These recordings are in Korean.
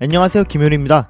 안녕하세요, 김효리입니다.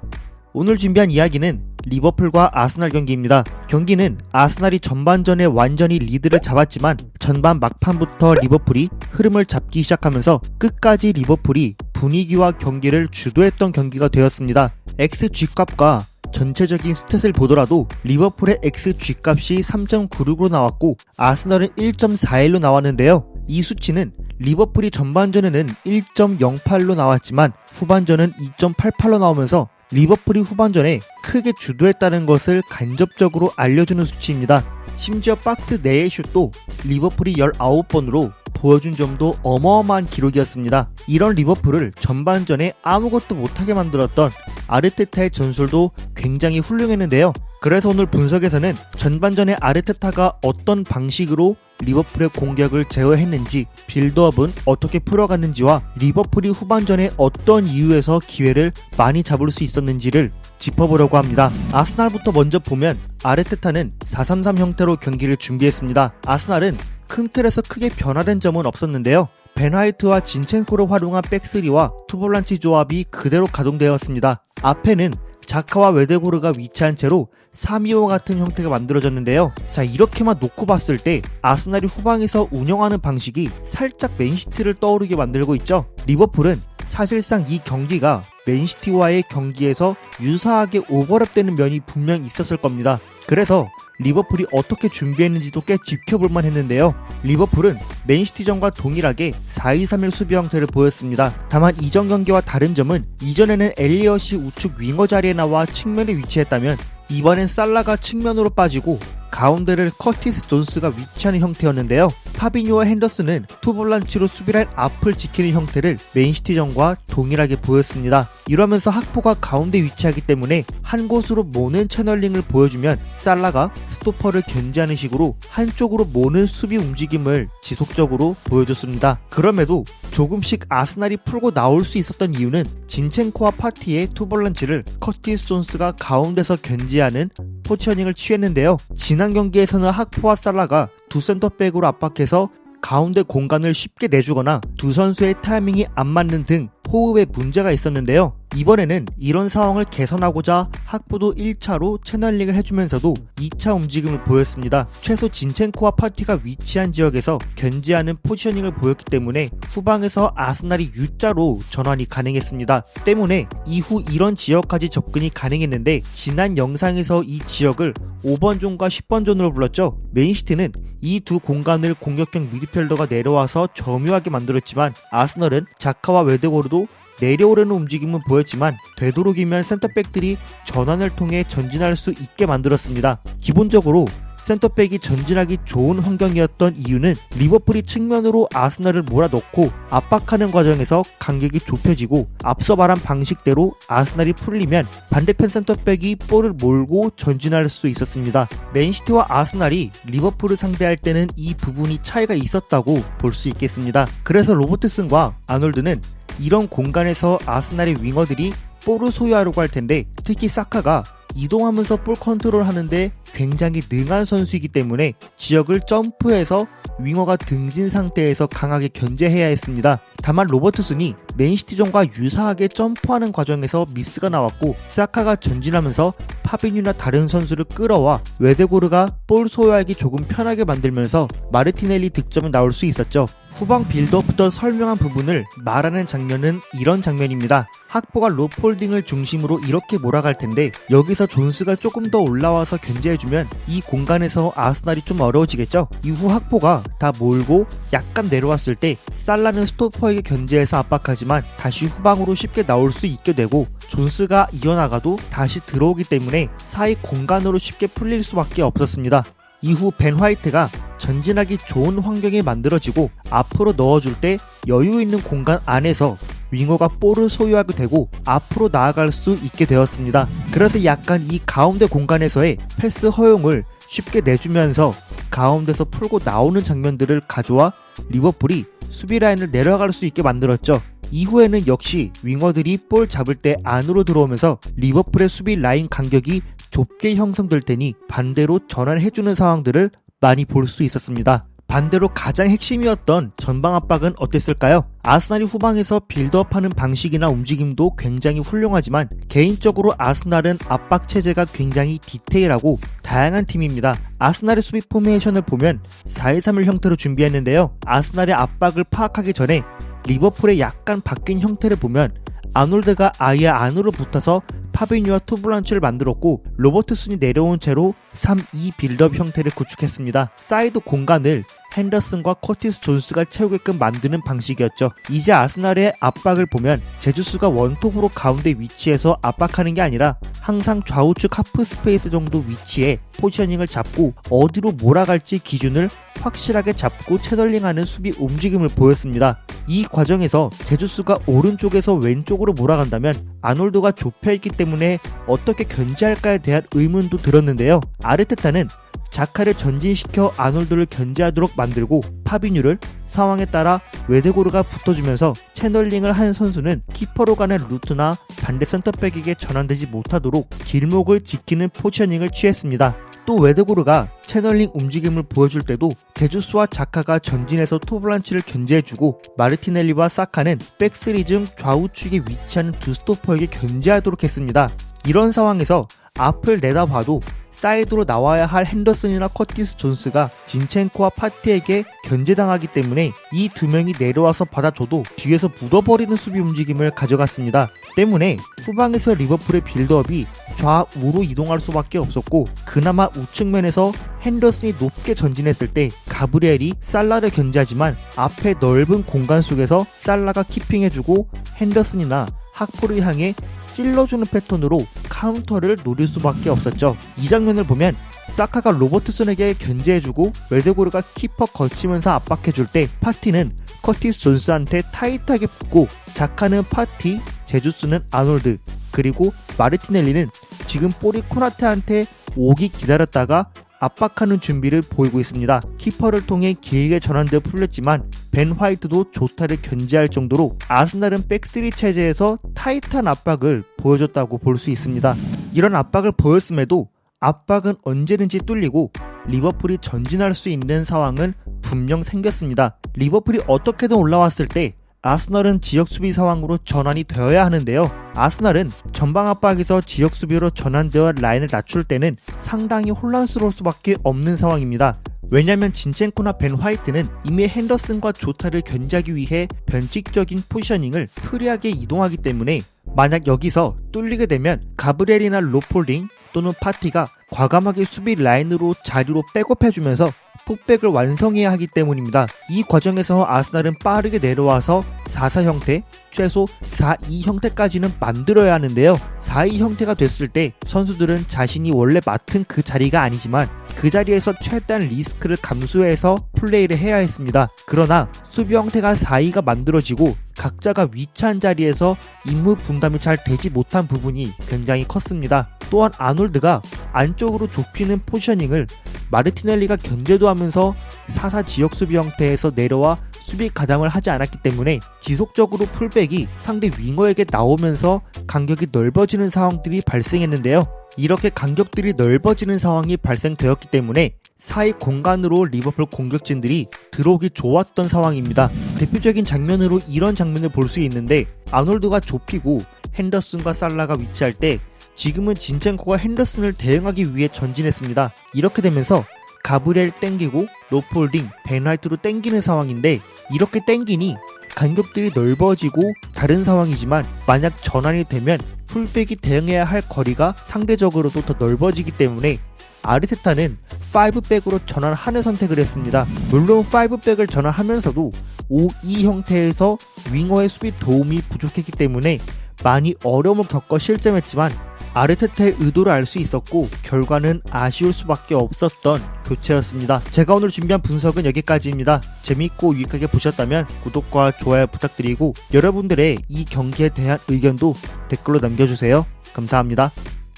오늘 준비한 이야기는 리버풀과 아스날 경기입니다. 경기는 아스날이 전반전에 완전히 리드를 잡았지만 전반 막판부터 리버풀이 흐름을 잡기 시작하면서 끝까지 리버풀이 분위기와 경기를 주도했던 경기가 되었습니다. XG값과 전체적인 스탯을 보더라도 리버풀의 XG값이 3.96으로 나왔고 아스날은 1.41로 나왔는데요. 이 수치는 리버풀이 전반전에는 1.08로 나왔지만 후반전은 2.88로 나오면서 리버풀이 후반전에 크게 주도했다는 것을 간접적으로 알려주는 수치입니다. 심지어 박스 내의 슛도 리버풀이 19번으로 보여준 점도 어마어마한 기록이었습니다. 이런 리버풀을 전반전에 아무것도 못하게 만들었던 아르테타의 전술도 굉장히 훌륭했는데요. 그래서 오늘 분석에서는 전반전에 아르테타가 어떤 방식으로 리버풀의 공격을 제어했는지, 빌드업은 어떻게 풀어갔는지와 리버풀이 후반전에 어떤 이유에서 기회를 많이 잡을 수 있었는지를 짚어보려고 합니다. 아스날부터 먼저 보면 아르테타는 4-3-3 형태로 경기를 준비했습니다. 아스날은 큰 틀에서 크게 변화된 점은 없었는데요. 벤 화이트와 진첸코를 활용한 백스리와 투볼란치 조합이 그대로 가동되었습니다. 앞에는 자카와 웨데고르가 위치한 채로 3-2-5 같은 형태가 만들어졌는데요. 자, 이렇게만 놓고 봤을 때 아스날이 후방에서 운영하는 방식이 살짝 맨시티를 떠오르게 만들고 있죠. 리버풀은 사실상 이 경기가 맨시티와의 경기에서 유사하게 오버랩되는 면이 분명 있었을 겁니다. 그래서 리버풀이 어떻게 준비했는지도 꽤 지켜볼만 했는데요. 리버풀은 맨시티전과 동일하게 4-2-3-1 수비 형태를 보였습니다. 다만 이전 경기와 다른 점은 이전에는 엘리엇이 우측 윙어 자리에 나와 측면에 위치했다면 이번엔 살라가 측면으로 빠지고 가운데를 커티스 존스가 위치하는 형태였는데요. 파비뉴와 핸더슨은 투볼란치로 수비라인 앞을 지키는 형태를 맨시티전과 동일하게 보였습니다. 이러면서 학포가 가운데 위치하기 때문에 한 곳으로 모는 채널링을 보여주면 살라가 스토퍼를 견제하는 식으로 한쪽으로 모는 수비 움직임을 지속적으로 보여줬습니다. 그럼에도 조금씩 아스날이 풀고 나올 수 있었던 이유는 진첸코와 파티의 투볼란치를 커티스 존스가 가운데서 견제하는 포지셔닝을 취했는데요. 지난 경기에서는 학포와 살라가 두 센터백으로 압박해서 가운데 공간을 쉽게 내주거나 두 선수의 타이밍이 안 맞는 등 호흡에 문제가 있었는데요. 이번에는 이런 상황을 개선하고자 학포도 1차로 채널링을 해주면서도 2차 움직임을 보였습니다. 최소 진첸코와 파티가 위치한 지역에서 견제하는 포지셔닝을 보였기 때문에 후방에서 아스날이 U자로 전환이 가능했습니다. 때문에 이후 이런 지역까지 접근이 가능했는데 지난 영상에서 이 지역을 5번 존과 10번 존으로 불렀죠. 맨시티는 이 두 공간을 공격형 미드필더가 내려와서 점유하게 만들었지만 아스널은 자카와 웨데고르도 내려오려는 움직임은 보였지만 되도록이면 센터백들이 전환을 통해 전진할 수 있게 만들었습니다. 기본적으로 센터백이 전진하기 좋은 환경이었던 이유는 리버풀이 측면으로 아스날을 몰아넣고 압박하는 과정에서 간격이 좁혀지고 앞서 말한 방식대로 아스날이 풀리면 반대편 센터백이 볼을 몰고 전진할 수 있었습니다. 맨시티와 아스날이 리버풀을 상대할 때는 이 부분이 차이가 있었다고 볼 수 있겠습니다. 그래서 로버트슨과 아놀드는 이런 공간에서 아스날의 윙어들이 볼을 소유하려고 할 텐데 특히 사카가 이동하면서 볼 컨트롤 하는데 굉장히 능한 선수이기 때문에 지역을 점프해서 윙어가 등진 상태에서 강하게 견제해야 했습니다. 다만 로버트슨이 맨시티전과 유사하게 점프하는 과정에서 미스가 나왔고 사카가 전진하면서 파비뉴나 다른 선수를 끌어와 웨데고르가 볼 소유하기 조금 편하게 만들면서 마르티넬리 득점이 나올 수 있었죠. 후방 빌드업부터 설명한 부분을 말하는 장면은 이런 장면입니다. 학포가 로폴딩을 중심으로 이렇게 몰아갈 텐데 여기서 존스가 조금 더 올라와서 견제해주면 이 공간에서 아스날이 좀 어려워지겠죠. 이후 학포가 다 몰고 약간 내려왔을 때 살라는 스토퍼에게 견제해서 압박하지만 다시 후방으로 쉽게 나올 수 있게 되고 존스가 이어나가도 다시 들어오기 때문에 사이 공간으로 쉽게 풀릴 수밖에 없었습니다. 이후 벤 화이트가 전진하기 좋은 환경이 만들어지고 앞으로 넣어줄 때 여유 있는 공간 안에서 윙어가 볼을 소유하게 되고 앞으로 나아갈 수 있게 되었습니다. 그래서 약간 이 가운데 공간에서의 패스 허용을 쉽게 내주면서 가운데서 풀고 나오는 장면들을 가져와 리버풀이 수비 라인을 내려갈 수 있게 만들었죠. 이후에는 역시 윙어들이 볼 잡을 때 안으로 들어오면서 리버풀의 수비 라인 간격이 좁게 형성될 테니 반대로 전환해주는 상황들을 많이 볼 수 있었습니다. 반대로 가장 핵심이었던 전방 압박은 어땠을까요? 아스날이 후방에서 빌드업하는 방식이나 움직임도 굉장히 훌륭하지만 개인적으로 아스날은 압박 체제가 굉장히 디테일하고 다양한 팀입니다. 아스날의 수비 포메이션을 보면 4-2-3-1 형태로 준비했는데요. 아스날의 압박을 파악하기 전에 리버풀의 약간 바뀐 형태를 보면 아놀드가 아예 안으로 붙어서 파비뉴와 투블란츠를 만들었고 로버트슨이 내려온 채로 3-2 빌드업 형태를 구축했습니다. 사이드 공간을 핸더슨과 커티스 존스가 채우게끔 만드는 방식이었죠. 이제 아스날의 압박을 보면 제주스가 원톱으로 가운데 위치해서 압박하는 게 아니라 항상 좌우측 하프 스페이스 정도 위치에 포지셔닝을 잡고 어디로 몰아갈지 기준을 확실하게 잡고 채널링하는 수비 움직임을 보였습니다. 이 과정에서 제주스가 오른쪽에서 왼쪽으로 몰아간다면 아놀드가 좁혀있기 때문에 어떻게 견제할까에 대한 의문도 들었는데요. 아르테타는 자카를 전진시켜 아놀드를 견제하도록 만들고 파비뉴를 상황에 따라 웨데고르가 붙어주면서 채널링을 한 선수는 키퍼로 가는 루트나 반대 센터백에게 전환되지 못하도록 길목을 지키는 포지셔닝을 취했습니다. 또 웨데고르가 채널링 움직임을 보여줄 때도 제주스와 자카가 전진해서 투블란치를 견제해주고 마르티넬리와 사카는 백스리 중 좌우측에 위치하는 두 스토퍼에게 견제하도록 했습니다. 이런 상황에서 앞을 내다봐도 사이드로 나와야 할 핸더슨이나 커티스 존스가 진첸코와 파티에게 견제당하기 때문에 이 두 명이 내려와서 받아줘도 뒤에서 묻어버리는 수비 움직임을 가져갔습니다. 때문에 후방에서 리버풀의 빌드업이 좌우로 이동할 수밖에 없었고 그나마 우측면에서 핸더슨이 높게 전진했을 때 가브리엘이 살라를 견제하지만 앞에 넓은 공간 속에서 살라가 키핑해주고 핸더슨이나 학포를 향해 찔러주는 패턴으로 카운터를 노릴 수밖에 없었죠. 이 장면을 보면 사카가 로버트슨에게 견제해주고 웨데고르가 키퍼 거치면서 압박해줄 때 파티는 커티스 존스한테 타이트하게 붙고 자카는 파티, 제주스는 아놀드, 그리고 마르티넬리는 지금 볼이 코나테한테 오기 기다렸다가 압박하는 준비를 보이고 있습니다. 키퍼를 통해 길게 전환되어 풀렸지만 벤 화이트도 조타를 견제할 정도로 아스날은 백스리 체제에서 타이트한 압박을 보여줬다고 볼 수 있습니다. 이런 압박을 보였음에도 압박은 언제든지 뚫리고 리버풀이 전진할 수 있는 상황은 분명 생겼습니다. 리버풀이 어떻게든 올라왔을 때 아스널은 지역 수비 상황으로 전환이 되어야 하는데요. 아스널은 전방 압박에서 지역 수비로 전환되어 라인을 낮출 때는 상당히 혼란스러울 수밖에 없는 상황입니다. 왜냐면 진첸코나 벤 화이트는 이미 핸더슨과 조타를 견제하기 위해 변칙적인 포지셔닝을 프리하게 이동하기 때문에 만약 여기서 뚫리게 되면 가브리엘이나 로폴딩 또는 파티가 과감하게 수비 라인으로 자리로 백업해주면서 풋백을 완성해야 하기 때문입니다. 이 과정에서 아스날은 빠르게 내려와서 4-4 형태, 최소 4-2 형태까지는 만들어야 하는데요. 4-2 형태가 됐을 때 선수들은 자신이 원래 맡은 그 자리가 아니지만 그 자리에서 최대한 리스크를 감수해서 플레이를 해야 했습니다. 그러나 수비 형태가 4-2가 만들어지고 각자가 위치한 자리에서 임무 분담이 잘 되지 못한 부분이 굉장히 컸습니다. 또한 아놀드가 안쪽으로 좁히는 포지셔닝을 마르티넬리가 견제도 하면서 4-4 지역 수비 형태에서 내려와 수비 가담을 하지 않았기 때문에 지속적으로 풀백이 상대 윙어에게 나오면서 간격이 넓어지는 상황들이 발생했는데요. 이렇게 간격들이 넓어지는 상황이 발생되었기 때문에 사이 공간으로 리버풀 공격진들이 들어오기 좋았던 상황입니다. 대표적인 장면으로 이런 장면을 볼 수 있는데 아놀드가 좁히고 핸더슨과 살라가 위치할 때 지금은 진첸코가 핸더슨을 대응하기 위해 전진했습니다. 이렇게 되면서 가브리엘 땡기고 로폴딩, 벤 화이트로 땡기는 상황인데 이렇게 땡기니 간격들이 넓어지고 다른 상황이지만 만약 전환이 되면 풀백이 대응해야 할 거리가 상대적으로도 더 넓어지기 때문에 아르테타는 5백으로 전환하는 선택을 했습니다. 물론 5백을 전환하면서도 5-2 형태에서 윙어의 수비 도움이 부족했기 때문에 많이 어려움을 겪어 실점했지만 아르테타의 의도를 알 수 있었고 결과는 아쉬울 수밖에 없었던 교체였습니다. 제가 오늘 준비한 분석은 여기까지입니다. 재밌고 유익하게 보셨다면 구독과 좋아요 부탁드리고 여러분들의 이 경기에 대한 의견도 댓글로 남겨주세요. 감사합니다.